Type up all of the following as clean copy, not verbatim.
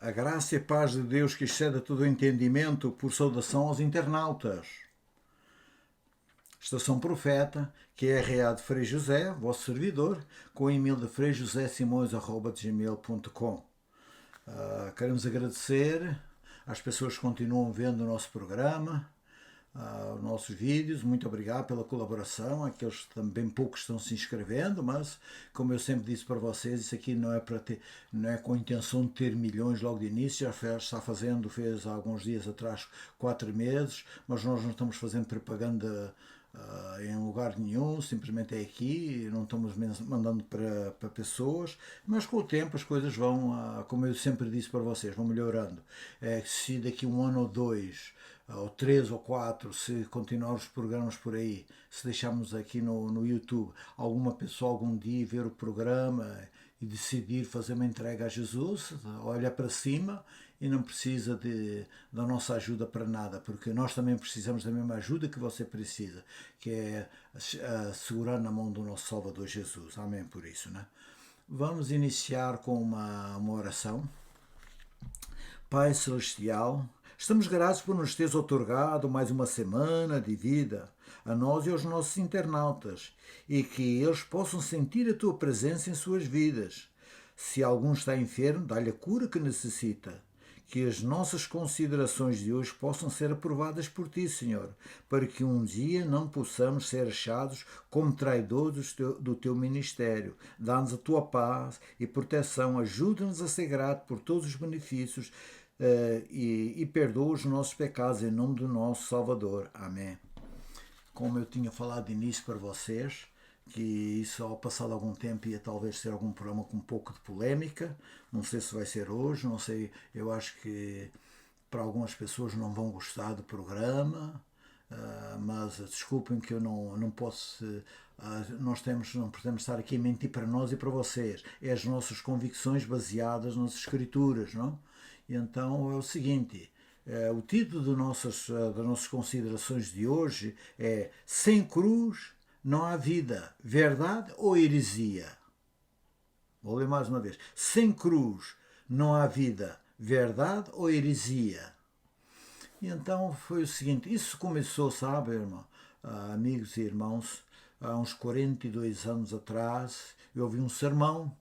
A graça e a paz de Deus que excede a todo o entendimento, por saudação aos internautas. Estação Profeta, que é RA de Frei José, vosso servidor, com o e-mail de freijosésimões@gmail.com. Queremos agradecer às pessoas que continuam vendo o nosso programa, os nossos vídeos. Muito obrigado pela colaboração. Aqueles que também poucos estão se inscrevendo, mas como eu sempre disse para vocês, isso aqui não é para ter, não é com a intenção de ter milhões logo de início. Já fez há alguns dias atrás 4 meses, mas nós não estamos fazendo propaganda em lugar nenhum, simplesmente é aqui, não estamos mandando para pessoas, mas com o tempo as coisas vão, como eu sempre disse para vocês, vão melhorando. Se daqui um ano ou dois, ou 3 ou 4, se continuar os programas por aí, se deixarmos aqui no YouTube, alguma pessoa algum dia ver o programa e decidir fazer uma entrega a Jesus, olha para cima e não precisa da nossa ajuda para nada, porque nós também precisamos da mesma ajuda que você precisa, que é segurar na mão do nosso Salvador Jesus. Amém por isso, né? Vamos iniciar com uma oração. Pai Celestial, estamos gratos por nos teres otorgado mais uma semana de vida a nós e aos nossos internautas e que eles possam sentir a tua presença em suas vidas. Se algum está enfermo, dá-lhe a cura que necessita. Que as nossas considerações de hoje possam ser aprovadas por ti, Senhor, para que um dia não possamos ser achados como traidores do teu ministério. Dá-nos a tua paz e proteção, ajuda-nos a ser grato por todos os benefícios e perdoa os nossos pecados em nome do nosso Salvador. Amém. Como eu tinha falado de início para vocês, que isso ao passar algum tempo ia talvez ser algum programa com um pouco de polémica, não sei se vai ser hoje, não sei, eu acho que para algumas pessoas não vão gostar do programa, mas desculpem que eu não posso, nós não podemos estar aqui a mentir para nós e para vocês, é as nossas convicções baseadas nas escrituras, não? E então é o seguinte, o título das nossas considerações de hoje é Sem Cruz não há vida, verdade ou heresia? Vou ler mais uma vez. Sem cruz não há vida, verdade ou heresia? E então foi o seguinte, isso começou, sabe, irmão, amigos e irmãos, há uns 42 anos atrás, eu ouvi um sermão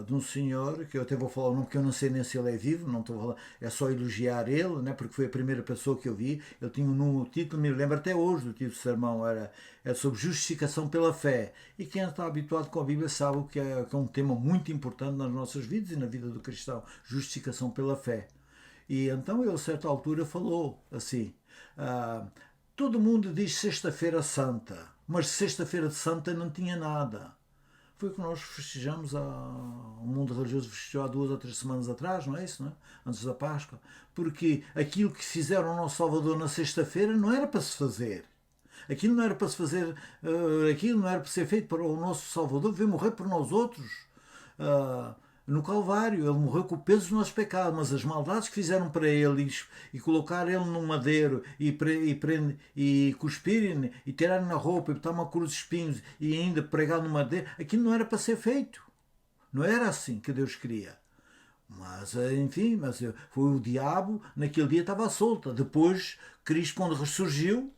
de um senhor, que eu até vou falar o nome, porque eu não sei nem se ele é vivo, não estou a falar, é só elogiar ele, né, porque foi a primeira pessoa que eu vi. Ele tinha um título, me lembro até hoje do título do sermão, era sobre justificação pela fé. E quem está habituado com a Bíblia sabe que é um tema muito importante nas nossas vidas e na vida do cristão, justificação pela fé. E então ele a certa altura falou assim, todo mundo diz sexta-feira santa, mas sexta-feira de santa não tinha nada. Foi o que nós festejamos, o mundo religioso festejou há 2 ou 3 semanas atrás, não é isso, não é? Antes da Páscoa. Porque aquilo que fizeram ao nosso Salvador na sexta-feira não era para se fazer. Aquilo não era para se fazer, aquilo não era para ser feito para o nosso Salvador, veio morrer por nós outros. No Calvário, ele morreu com o peso dos nossos pecados, mas as maldades que fizeram para ele e colocar ele num madeiro e cuspirem e tirarem na roupa e botar uma cruz de espinhos e ainda pregar no madeiro, aquilo não era para ser feito. Não era assim que Deus queria. Mas, enfim, foi o diabo, naquele dia estava solto. Depois, Cristo, quando ressurgiu,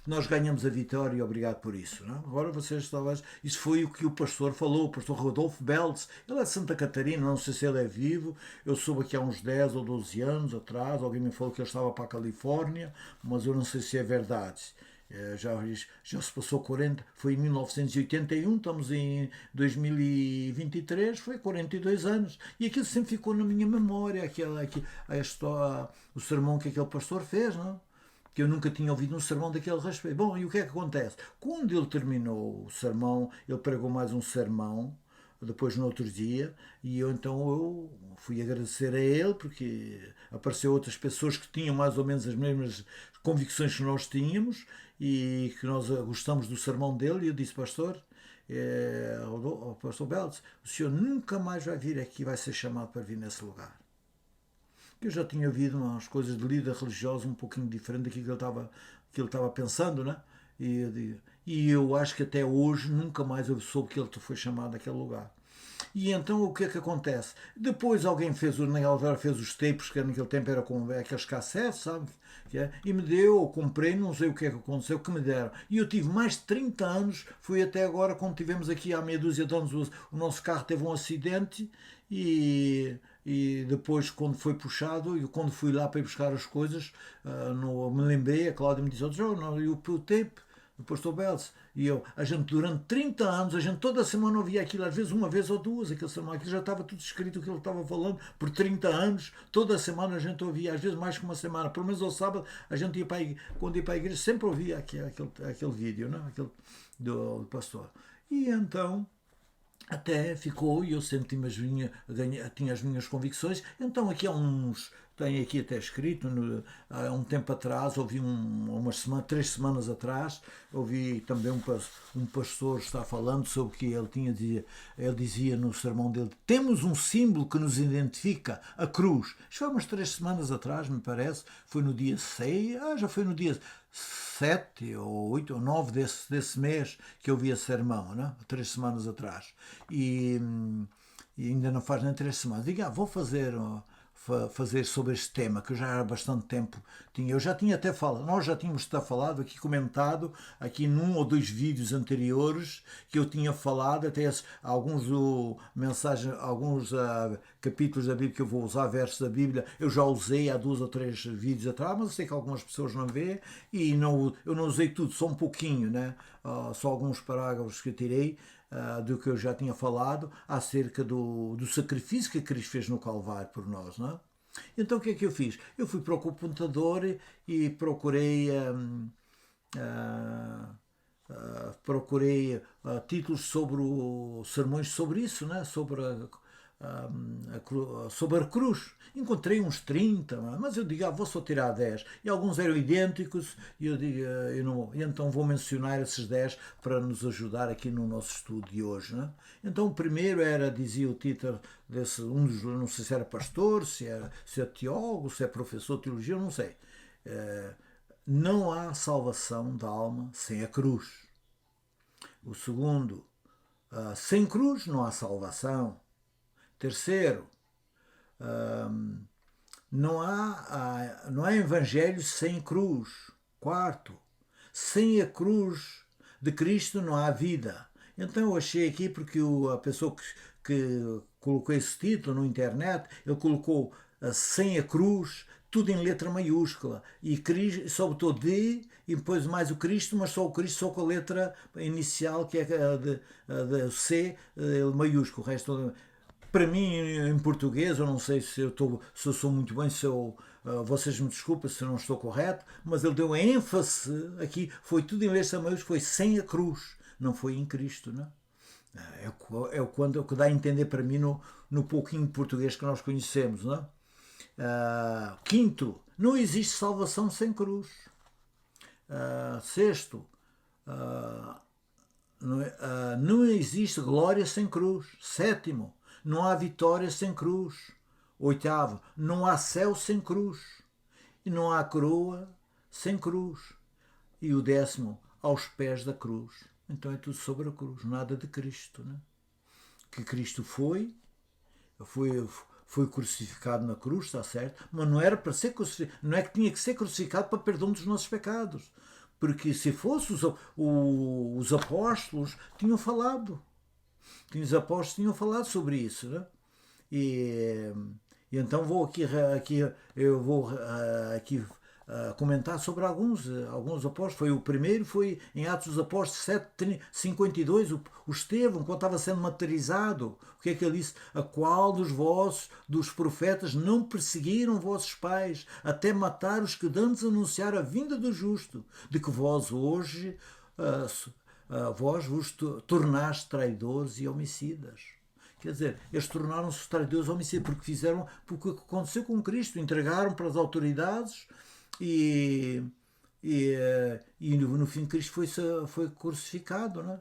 nós ganhamos a vitória e obrigado por isso. Não? Agora vocês talvez. Isso foi o que o pastor falou, o pastor Rodolfo Beltz. Ele é de Santa Catarina, não sei se ele é vivo. Eu soube que há uns 10 ou 12 anos atrás, alguém me falou que ele estava para a Califórnia, mas eu não sei se é verdade. Já se passou 40, foi em 1981, estamos em 2023, foi 42 anos. E aquilo sempre ficou na minha memória, o sermão que aquele pastor fez, não? Que eu nunca tinha ouvido um sermão daquele respeito. Bom, e o que é que acontece? Quando ele terminou o sermão, ele pregou mais um sermão, depois no outro dia, e eu fui agradecer a ele, porque apareceu outras pessoas que tinham mais ou menos as mesmas convicções que nós tínhamos, e que nós gostamos do sermão dele, e eu disse, pastor, o pastor Beltz, o senhor nunca mais vai vir aqui, vai ser chamado para vir nesse lugar. Eu já tinha ouvido umas coisas de líder religioso um pouquinho diferente daquilo que ele estava pensando, né? E eu acho que até hoje nunca mais eu soube que ele foi chamado àquele lugar. E então o que é que acontece? Depois alguém fez, naquela altura fez os tapes, que naquele tempo era com aqueles cassetes, sabe? E me deu, eu comprei, não sei o que é que aconteceu, que me deram. E eu tive mais de 30 anos, fui até agora, quando tivemos aqui há meia dúzia de anos, o nosso carro teve um acidente e depois quando foi puxado, e quando fui lá para ir buscar as coisas, me lembrei, a Cláudia me disse, oh, e o tape, depois estou Bells. E eu, a gente durante 30 anos, a gente toda semana ouvia aquilo, às vezes uma vez ou duas, aquilo já estava tudo escrito o que ele estava falando, por 30 anos, toda semana a gente ouvia, às vezes mais que uma semana, pelo menos ao sábado, a gente ia quando ia para a igreja, sempre ouvia aquele vídeo, não? Aquele do pastor. E então até ficou, e eu sempre tinha as minhas convicções. Então aqui tenho aqui até escrito, há um tempo atrás, ouvi umas semanas, 3 semanas atrás, ouvi também um pastor estar falando sobre o que ele dizia no sermão dele, temos um símbolo que nos identifica, a cruz. Isto foi umas 3 semanas atrás, me parece, foi no dia 6, já foi no dia 7 ou 8 ou 9 desse mês que eu vi esse sermão, né? 3 semanas atrás. E ainda não faz nem 3 semanas. Digo, vou fazer sobre este tema, que eu já há bastante tempo eu já tinha até falado, nós já tínhamos até falado aqui, comentado aqui num ou dois vídeos anteriores que eu tinha falado, até alguns capítulos da Bíblia que eu vou usar, versos da Bíblia, eu já usei há 2 ou 3 vídeos atrás, mas eu sei que algumas pessoas não vê e eu não usei tudo, só um pouquinho, né? Só alguns parágrafos que eu tirei do que eu já tinha falado acerca do sacrifício que Cristo fez no Calvário por nós, não é? Então o que é que eu fiz? Eu fui para o computador e procurei títulos sobre sermões sobre isso, né? Sobre a cruz. Encontrei uns 30, mas eu digo, vou só tirar 10. E alguns eram idênticos, e eu digo, então vou mencionar esses 10 para nos ajudar aqui no nosso estudo de hoje. Né? Então o primeiro dizia o título desse, não sei se era pastor, se é teólogo, se é professor de teologia, eu não sei. Não há salvação da alma sem a cruz. O segundo, sem cruz não há salvação. Terceiro, não há evangelho sem cruz. Quarto, sem a cruz de Cristo não há vida. Então eu achei aqui, porque a pessoa que colocou esse título na internet, ele colocou sem a cruz, tudo em letra maiúscula, e sobretudo D, e depois mais o Cristo, mas só o Cristo só com a letra inicial, que é a de C, maiúsculo, o resto para mim, em português, eu não sei se eu sou muito bem, vocês me desculpem se eu não estou correto, mas ele deu ênfase aqui, foi tudo em letra maiúscula, foi sem a cruz, não foi em Cristo, não é? É o que dá a entender para mim no pouquinho de português que nós conhecemos, não é? Quinto, não existe salvação sem cruz. Sexto, não existe glória sem cruz. Sétimo, não há vitória sem cruz. Oitavo, não há céu sem cruz. E não há coroa sem cruz. E o 10º, aos pés da cruz. Então é tudo sobre a cruz, nada de Cristo. Né? Que Cristo foi crucificado na cruz, está certo, mas não era para ser crucificado, não é que tinha que ser crucificado para perdão dos nossos pecados. Porque se fosse os apóstolos tinham falado. Os apóstolos tinham falado sobre isso, né? E então vou comentar sobre alguns apóstolos. O primeiro foi em Atos dos Apóstolos 7:52, o Estevão, quando estava sendo martirizado. O que é que ele disse? A qual dos profetas não perseguiram vossos pais, até matar os que dantes anunciaram a vinda do justo, de que vós hoje vós vos tornaste traidores e homicidas. Quer dizer, eles tornaram-se traidores e homicidas porque aconteceu com Cristo, entregaram para as autoridades e no fim Cristo foi crucificado, né?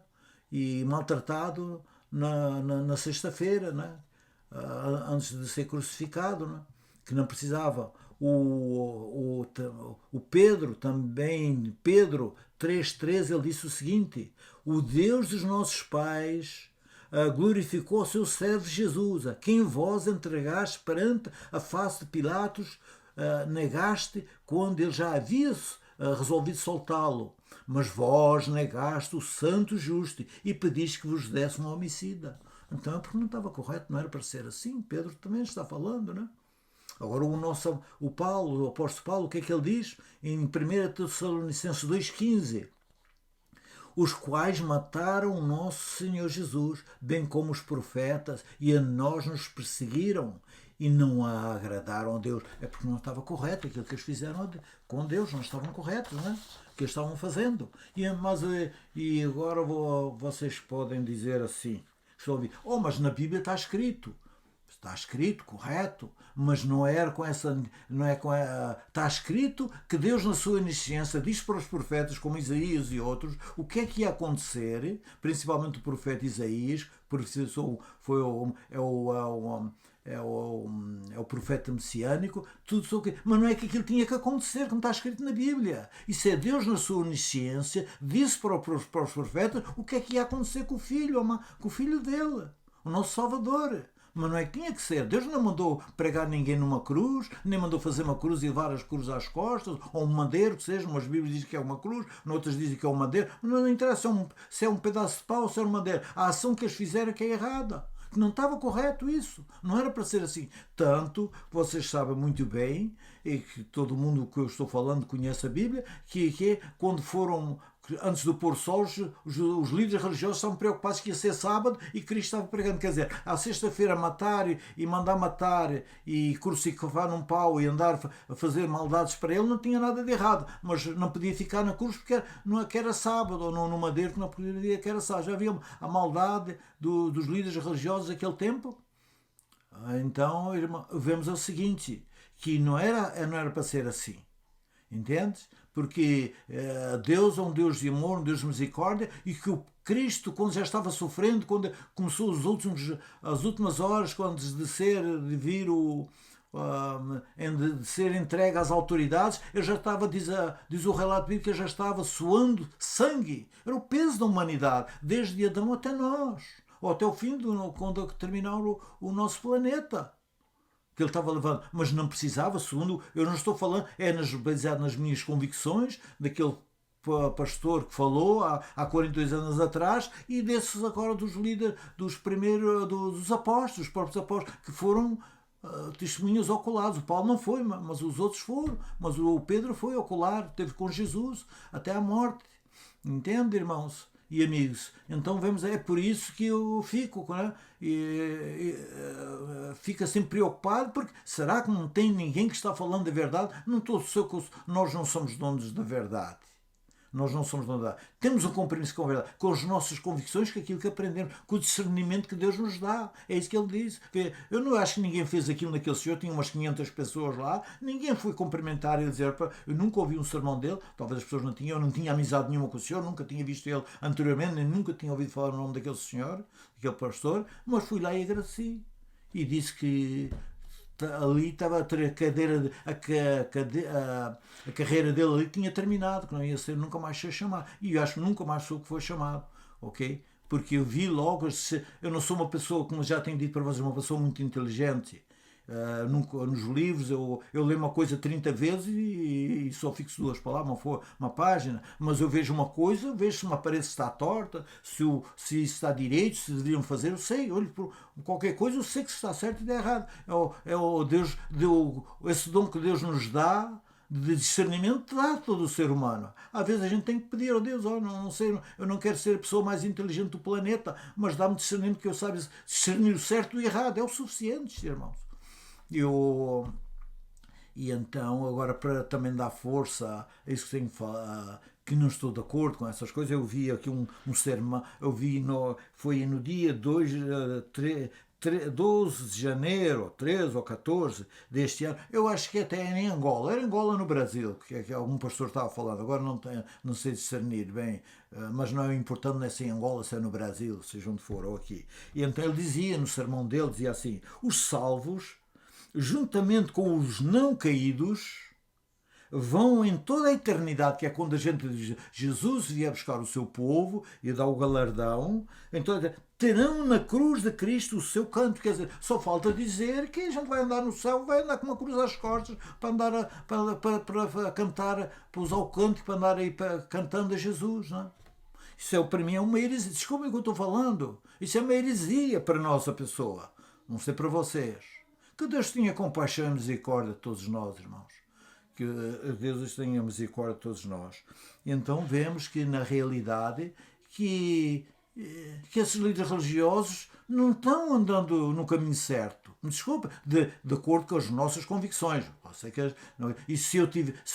E maltratado na sexta-feira, né? Antes de ser crucificado, né? Que não precisava. O Pedro também, Pedro 3:13, ele disse o seguinte: o Deus dos nossos pais glorificou o seu servo Jesus, a quem vós entregaste perante a face de Pilatos, negaste quando ele já havia resolvido soltá-lo. Mas vós negaste o santo justo e pediste que vos desse um homicida. Então é porque não estava correto, não era para ser assim. Pedro também está falando, não é? Agora o Paulo, o apóstolo Paulo, o que é que ele diz? Em 1 Tessalonicenses 2,15: os quais mataram o nosso Senhor Jesus, bem como os profetas, e a nós nos perseguiram e não a agradaram a Deus. É porque não estava correto aquilo que eles fizeram com Deus, não estavam corretos, não é? O que eles estavam fazendo. E agora vocês podem dizer assim, mas na Bíblia está escrito. Está escrito, correto, mas não era com essa. Não é com a, está escrito que Deus, na sua onisciência, diz para os profetas, como Isaías e outros, o que é que ia acontecer, principalmente o profeta Isaías, porque é o profeta messiânico, tudo sobre. Mas não é que aquilo tinha que acontecer, como está escrito na Bíblia. Isso é Deus, na sua onisciência, disse para os profetas o que é que ia acontecer com o filho dele, o nosso Salvador. Mas não é que tinha que ser. Deus não mandou pregar ninguém numa cruz, nem mandou fazer uma cruz e levar as cruzes às costas, ou um madeiro, que seja. Umas Bíblias dizem que é uma cruz, noutras dizem que é um madeiro. Não interessa se é um pedaço de pau ou se é um madeiro. A ação que eles fizeram é que é errada. Não estava correto isso. Não era para ser assim. Tanto, vocês sabem muito bem, e que todo mundo que eu estou falando conhece a Bíblia, que é quando foram, antes do pôr sol, os líderes religiosos estavam preocupados que ia ser sábado e Cristo estava pregando. Quer dizer, à sexta-feira matar e mandar matar e crucificar num pau e andar a fazer maldades para ele não tinha nada de errado, mas não podia ficar na cruz porque era sábado, ou no madeiro que não podia, que era sábado. Já havia a maldade dos líderes religiosos daquele tempo. Então, irmão, vemos o seguinte, que não era para ser assim. Entendes? Porque Deus é um Deus de amor, um Deus de misericórdia, e que o Cristo, quando já estava sofrendo, quando começou as últimas horas, quando de ser entregue às autoridades, ele já estava, diz o relato bíblico, que ele já estava suando sangue. Era o peso da humanidade, desde Adão até nós, ou até o fim, quando terminar o nosso planeta. Que ele estava levando, mas não precisava, segundo, eu não estou falando, baseado nas minhas convicções, daquele pastor que falou há 42 anos atrás, e desses agora dos líderes, dos primeiros, dos apóstolos, os próprios apóstolos, que foram testemunhas oculares. O Paulo não foi, mas os outros foram, mas o Pedro foi ocular, esteve com Jesus até à morte. Entende, irmãos e amigos? Então vemos, é por isso que eu fico, né? Fica sempre preocupado, porque será que não tem ninguém que está falando da verdade? Nós não somos donos da verdade. Nós não somos donos da verdade. Temos um compromisso com a verdade, com as nossas convicções, com aquilo que aprendemos, com o discernimento que Deus nos dá. É isso que ele diz. Eu não acho que ninguém fez aquilo naquele senhor, tinha umas 500 pessoas lá, ninguém foi cumprimentar e dizer, eu nunca ouvi um sermão dele, talvez as pessoas não tinham, eu não tinha amizade nenhuma com o senhor, nunca tinha visto ele anteriormente, nem nunca tinha ouvido falar o nome daquele senhor, daquele pastor, mas fui lá e agradeci. E disse que ali estava a cadeira, a carreira dele ali tinha terminado, que não ia ser nunca mais ser chamado. E eu acho que nunca mais sou que foi chamado, ok? Porque eu vi logo, eu não sou uma pessoa, como já tenho dito para vocês, uma pessoa muito inteligente. Nos livros eu leio uma coisa 30 vezes e só fixo duas palavras, uma página, mas eu vejo uma coisa, vejo se uma parede está torta, se isso está direito, se deveriam fazer, eu sei, olho por qualquer coisa, eu sei que está certo e está errado. Esse dom que Deus nos dá de discernimento dá a todo o ser humano. Às vezes a gente tem que pedir ao Deus, não sei, eu não quero ser a pessoa mais inteligente do planeta, mas dá-me discernimento que eu saiba discernir o certo e o errado, é o suficiente, irmãos. E então, agora para também dar força a isso que tenho que falar, que não estou de acordo com essas coisas, eu vi aqui um sermão, foi no dia 12 de janeiro, 13 ou 14 deste ano, eu acho que até era em Angola, era Angola no Brasil, que algum pastor estava falando, agora não sei discernir bem, mas não é importante, não é se em Angola, se é no Brasil, seja onde for, ou aqui. E então ele dizia, no sermão dele, dizia assim, os salvos, juntamente com os não caídos, vão em toda a eternidade, que é quando a gente diz Jesus vier buscar o seu povo e dar o galardão, então terão na cruz de Cristo o seu canto. Quer dizer, só falta dizer que a gente vai andar no céu, vai andar com uma cruz às costas para andar para cantar, para usar o canto, para andar aí cantando a Jesus, não é? Isso para mim é uma heresia. Desculpem o que eu estou falando. Isso é uma heresia para a nossa pessoa. Não sei para vocês. Que Deus tenha compaixão e misericórdia de todos nós, irmãos. Que Deus tenha misericórdia de todos nós. E então vemos que, na realidade, que esses líderes religiosos não estão andando no caminho certo. Me desculpe, de acordo com as nossas convicções. E se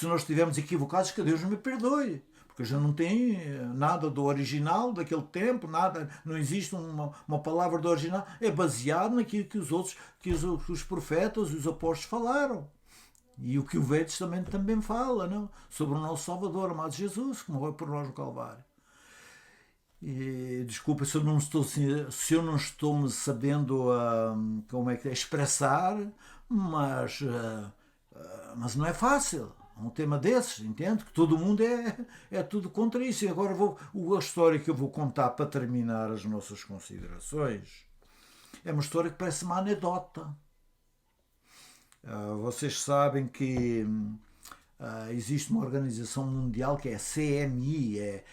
nós estivermos equivocados, que Deus me perdoe. Porque já não tem nada do original daquele tempo, nada, não existe uma palavra do original. É baseado naquilo que os profetas e os apóstolos falaram. E o que o Velho Testamento também fala, não? Sobre o nosso Salvador, amado Jesus, que morreu por nós no Calvário. E, desculpa se eu não estou me sabendo como é que é expressar, mas não é fácil. Um tema desses, entende? Que todo mundo é tudo contra isso. E agora a história que eu vou contar para terminar as nossas considerações é uma história que parece uma anedota. Vocês sabem que existe uma organização mundial que é a CMI, é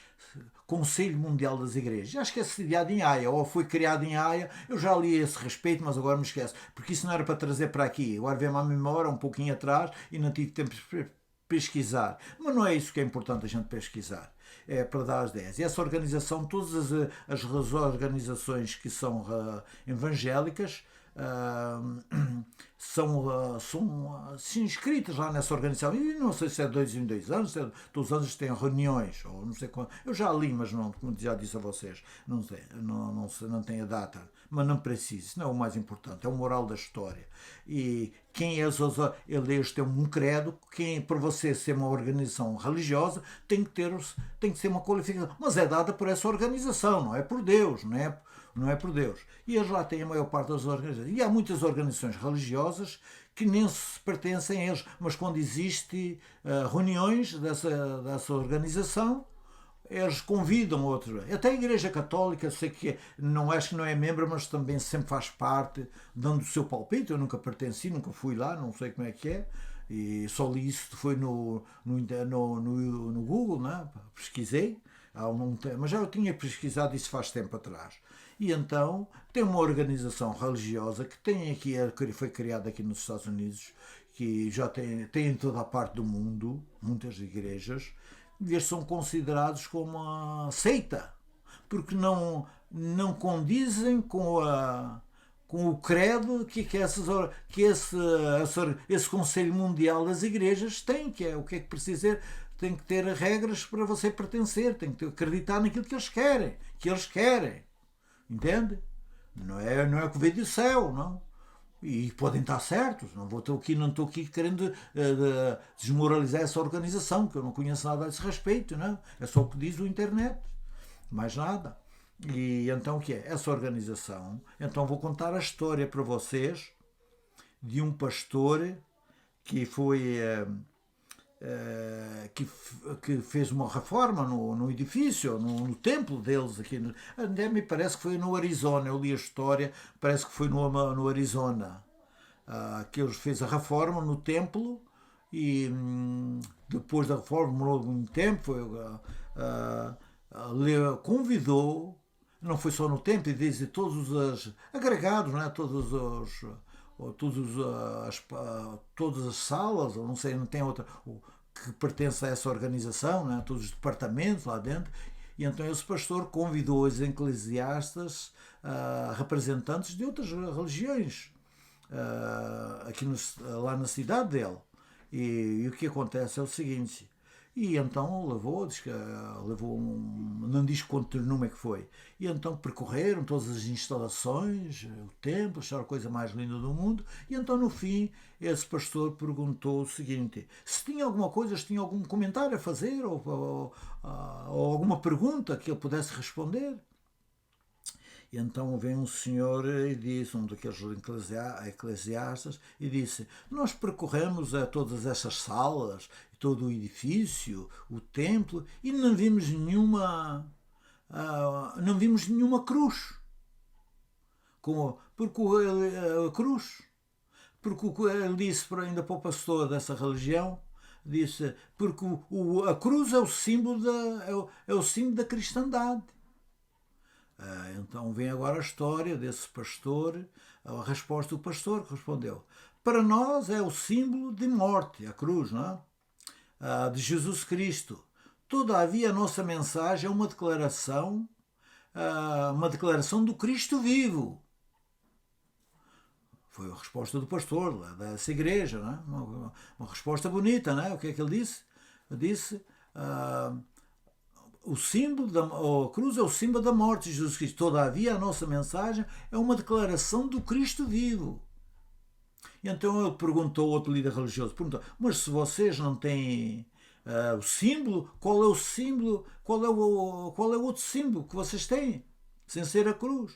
Conselho Mundial das Igrejas. Acho que é sediado em Haia, ou foi criado em Haia. Eu já li a esse respeito, mas agora me esqueço. Porque isso não era para trazer para aqui. Agora vem-me à memória um pouquinho atrás e não tive tempo de pesquisar. Mas não é isso que é importante a gente pesquisar. É para dar as ideias. E essa organização, todas as organizações que são evangélicas, são inscritas lá nessa organização. E não sei se é 2 em 2 anos, todos os anos têm reuniões, ou não sei quando. Eu já li, mas não, como já disse a vocês, não sei, não tem a data. Mas não preciso, isso não é o mais importante, é o moral da história. E quem é eles têm um credo, para você ser uma organização religiosa tem que ser uma qualificação, mas é dada por essa organização, não é por Deus, não é por Deus. E eles lá têm a maior parte das organizações. E há muitas organizações religiosas que nem se pertencem a eles, mas quando existem reuniões dessa organização, eles convidam outros. Até a Igreja Católica, sei que acho que não é membro, mas também sempre faz parte, dando o seu palpite. Eu nunca pertenci, nunca fui lá, não sei como é que é. E só li isso, foi no Google, né? Pesquisei, mas já eu tinha pesquisado isso faz tempo atrás. E então tem uma organização religiosa que foi criada aqui nos Estados Unidos, que já tem em toda a parte do mundo, muitas igrejas, e eles são considerados como uma seita, porque não condizem com o credo que esse Conselho Mundial das Igrejas tem, que é o que precisa ser. Tem que ter regras para você pertencer, tem que acreditar naquilo que eles querem. Entende? Não é o que veio do céu, não? E podem estar certos. Não estou aqui querendo desmoralizar essa organização, que eu não conheço nada a esse respeito, não? É só o que diz o internet. Mais nada. E então o que é? Essa organização. Então vou contar a história para vocês de um pastor que foi que fez uma reforma no edifício, no templo deles aqui. Me parece que foi no Arizona. Eu li a história, parece que foi no Arizona, que ele fez a reforma no templo e depois da reforma demorou algum tempo, convidou, não foi só no templo, e diz todos os agregados, não é? Todas as salas, ou não sei, não tem outra, que pertence a essa organização, né? Todos os departamentos lá dentro. E então esse pastor convidou os eclesiastas, representantes de outras religiões, lá na cidade dele. E o que acontece é o seguinte. E então não diz quanto nome é que foi. E então percorreram todas as instalações, o templo, acharam a coisa mais linda do mundo. E então no fim, esse pastor perguntou o seguinte: se tinha alguma coisa, se tinha algum comentário a fazer, ou alguma pergunta que ele pudesse responder. E então vem um senhor e disse, um daqueles eclesiastas, e disse: nós percorremos todas essas salas, todo o edifício, o templo, e não vimos nenhuma cruz. Porque a cruz, porque ele disse ainda para o pastor dessa religião, disse, porque a cruz é o símbolo é o símbolo da cristandade. Então vem agora a história desse pastor, a resposta do pastor que respondeu: para nós é o símbolo de morte, a cruz, não é? De Jesus Cristo. Todavia a nossa mensagem é uma declaração do Cristo vivo. Foi a resposta do pastor lá dessa igreja, não é? Uma resposta bonita, não é? O que é que ele disse? Ele disse: o símbolo a cruz é o símbolo da morte de Jesus Cristo. Todavia a nossa mensagem é uma declaração do Cristo vivo. E então ele perguntou, outro líder religioso, mas se vocês não têm o símbolo, qual é o símbolo, qual é o outro símbolo que vocês têm, sem ser a cruz?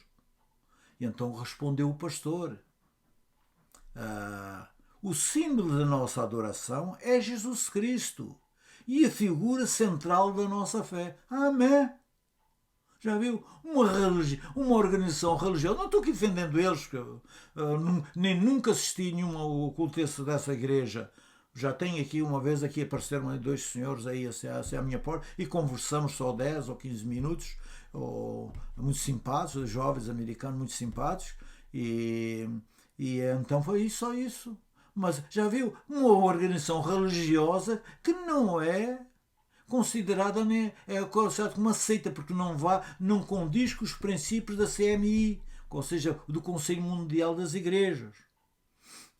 E então respondeu o pastor: o símbolo da nossa adoração é Jesus Cristo e a figura central da nossa fé. Amém. Já viu? Uma organização religiosa, não estou aqui defendendo eles, que nem nunca assisti nenhuma ocultista dessa igreja. Já tenho aqui uma vez, apareceram dois senhores aí à minha porta e conversamos só 10 ou 15 minutos, muito simpáticos, jovens americanos muito simpáticos, e então foi só isso. Mas já viu? Uma organização religiosa que não é considerada, nem é considerada como uma seita, porque não condiz com os princípios da CMI, ou seja, do Conselho Mundial das Igrejas.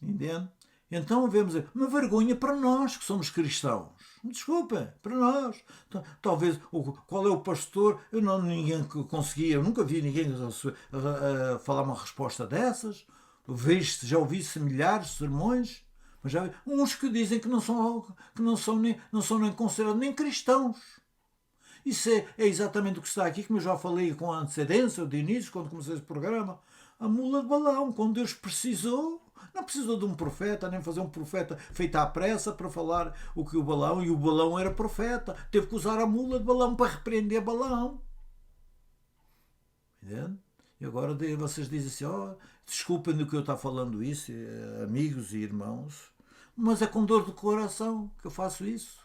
Entende? Então vemos uma vergonha para nós que somos cristãos. Desculpa, para nós. Talvez, qual é o pastor? Ninguém conseguia, eu nunca vi ninguém falar uma resposta dessas. Já ouvi milhares de sermões, mas já vi uns que dizem que não são nem considerados nem cristãos. Isso é exatamente o que está aqui, como eu já falei com a antecedência, de início, quando comecei esse programa. A mula de Balaão, quando Deus precisou, não precisou de um profeta, nem fazer um profeta feito à pressa para falar o que o Balaão, e o Balaão era profeta, teve que usar a mula de Balaão para repreender Balaão. Entende? E agora vocês dizem assim: desculpem do que eu estou falando isso, amigos e irmãos, mas é com dor do coração que eu faço isso.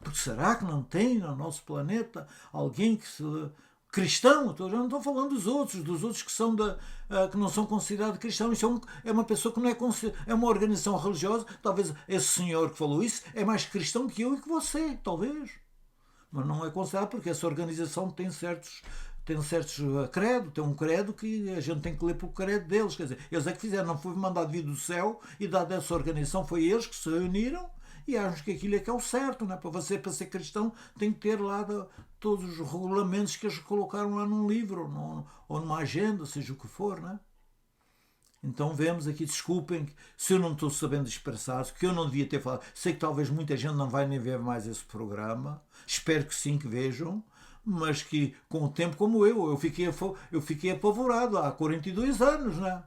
Porque será que não tem no nosso planeta alguém que cristão? Eu já não estou falando dos outros que são que não são considerados cristãos. Isso é uma pessoa que não é uma organização religiosa. Talvez esse senhor que falou isso é mais cristão que eu e que você, talvez. Mas não é considerado, porque essa organização tem certos credo, tem um credo que a gente tem que ler pelo credo deles. Quer dizer, eles é que fizeram, não foi mandado vir do céu, e dada essa organização foi eles que se reuniram e acham que aquilo é que é o certo, não é? Para ser cristão, tem que ter lá todos os regulamentos que eles colocaram lá num livro ou numa agenda, seja o que for, não é? Então vemos aqui, desculpem se eu não estou sabendo expressar, que eu não devia ter falado. Sei que talvez muita gente não vai nem ver mais esse programa, espero que sim, que vejam, mas que com o tempo, como eu fiquei apavorado há 42 anos, não é?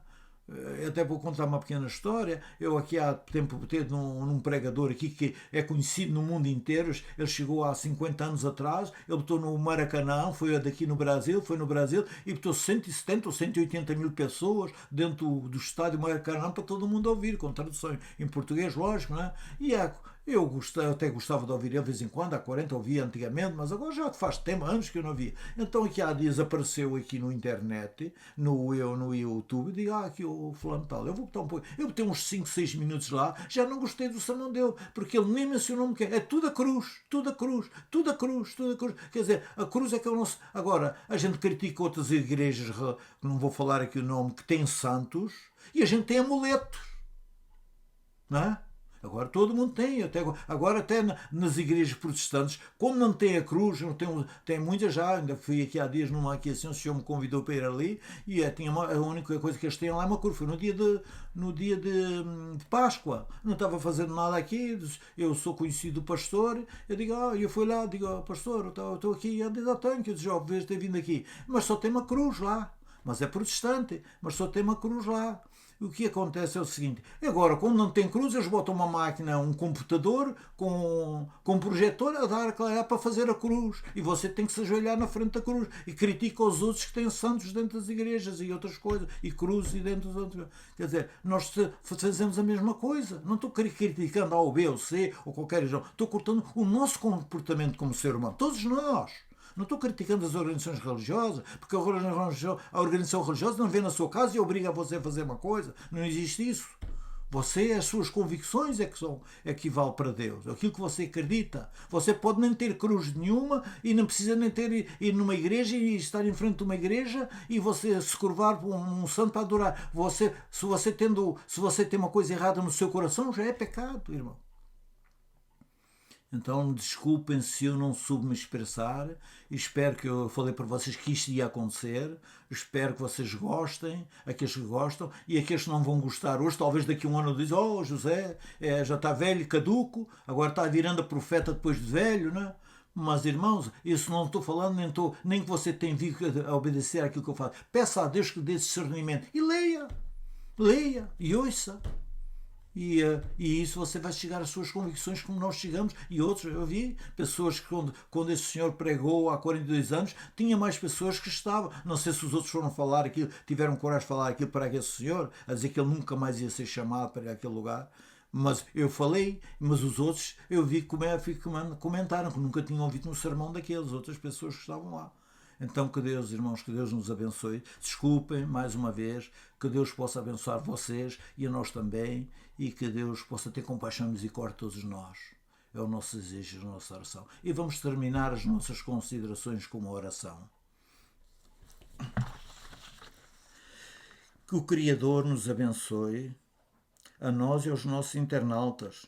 Até vou contar uma pequena história. Eu aqui há tempo teve num pregador aqui que é conhecido no mundo inteiro. Ele chegou há 50 anos atrás, ele botou no Maracanã, foi no Brasil e botou 170 ou 180 mil pessoas dentro do estádio Maracanã para todo mundo ouvir, com tradução em português, lógico, não é? E eu até gostava de ouvir ele de vez em quando, há 40 ouvia antigamente, mas agora já faz anos que eu não ouvia. Então aqui há dias apareceu aqui no internet, no YouTube, digo, aqui o fulano tal, eu vou botar um pouco. Eu botei uns 5, 6 minutos lá, já não gostei do sermão dele, porque ele nem mencionou-me que é tudo a cruz, tudo a cruz, tudo a cruz, tudo a cruz. Quer dizer, a cruz é que é o nosso. Agora, a gente critica outras igrejas, não vou falar aqui o nome, que têm santos, e a gente tem amuletos, não é? Agora todo mundo tem, agora até nas igrejas protestantes, como não tem a cruz, não tem muitas já, ainda fui aqui há dias numa aqui assim, o senhor me convidou para ir ali, e a única coisa que eles têm lá é uma cruz, foi no dia de Páscoa, não estava fazendo nada aqui, eu sou conhecido do pastor, eu digo, eu fui lá, digo, pastor, eu estou aqui, ele diz, tenho, que eu já vejo ter vindo aqui, mas só tem uma cruz lá. mas é protestante, mas só tem uma cruz lá. O que acontece é o seguinte: agora, como não tem cruz, eles botam uma máquina, um computador com um projetor a dar clarear para fazer a cruz. E você tem que se ajoelhar na frente da cruz. E critica os outros que têm santos dentro das igrejas e outras coisas. E cruzes e dentro dos outros. Quer dizer, nós fazemos a mesma coisa. Não estou criticando A ou B ou C ou qualquer religião. Estou cortando o nosso comportamento como ser humano. Todos nós. Não estou criticando as organizações religiosas, porque a organização religiosa não vem na sua casa e obriga você a fazer uma coisa. Não existe isso. Você, as suas convicções é que vale para Deus. Aquilo que você acredita. Você pode nem ter cruz nenhuma e não precisa nem ir numa igreja e estar em frente de uma igreja e você se curvar por um santo para adorar. Se você tem uma coisa errada no seu coração, já é pecado, irmão. Então, desculpem se eu não soube me expressar. Espero que eu falei para vocês que isto ia acontecer. Espero que vocês gostem, aqueles que gostam, e aqueles que não vão gostar hoje, talvez daqui a um ano dizem: oh, José, já está velho, caduco, agora está virando a profeta depois de velho, não é? Mas, irmãos, isso não estou falando, nem que você tenha vindo a obedecer àquilo que eu falo. Peça a Deus que dê discernimento. E leia e ouça. E isso você vai chegar às suas convicções como nós chegamos. E outros, eu vi pessoas que quando esse senhor pregou há 42 anos, tinha mais pessoas que estavam. Não sei se os outros foram falar aquilo, tiveram coragem de falar aquilo para aquele senhor, a dizer que ele nunca mais ia ser chamado para aquele lugar. Mas eu falei, mas os outros, eu vi como comentaram que nunca tinham ouvido um sermão daqueles, outras pessoas que estavam lá. Então, que Deus, irmãos, que Deus nos abençoe. Desculpem, mais uma vez, que Deus possa abençoar vocês e a nós também, e que Deus possa ter compaixão e misericórdia de todos nós. É o nosso desejo, a nossa oração. E vamos terminar as nossas considerações com uma oração. Que o Criador nos abençoe, a nós e aos nossos internautas.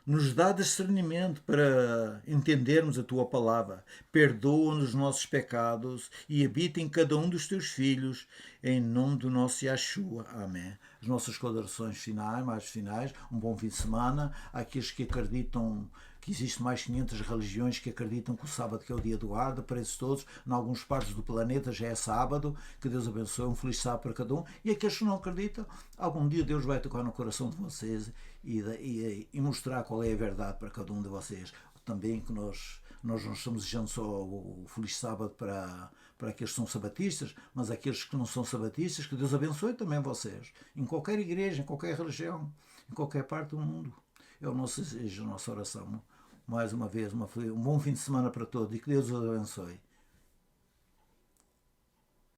Nos dá discernimento para entendermos a Tua palavra. Perdoa-nos os nossos pecados e habita em cada um dos Teus filhos, em nome do nosso Yeshua. Amém. As nossas considerações finais, mais finais, um bom fim de semana. Aqueles que acreditam que existem mais 500 religiões que acreditam que o sábado que é o dia do guarda, para esses todos, em algumas partes do planeta já é sábado, que Deus abençoe, um feliz sábado para cada um, e aqueles que não acreditam, algum dia Deus vai tocar no coração de vocês e mostrar qual é a verdade para cada um de vocês. Também que nós não estamos dizendo só o feliz sábado para aqueles que são sabatistas, mas aqueles que não são sabatistas, que Deus abençoe também vocês, em qualquer igreja, em qualquer religião, em qualquer parte do mundo. É o nosso desejo, a nossa oração. Mais uma vez, um bom fim de semana para todos e que Deus os abençoe.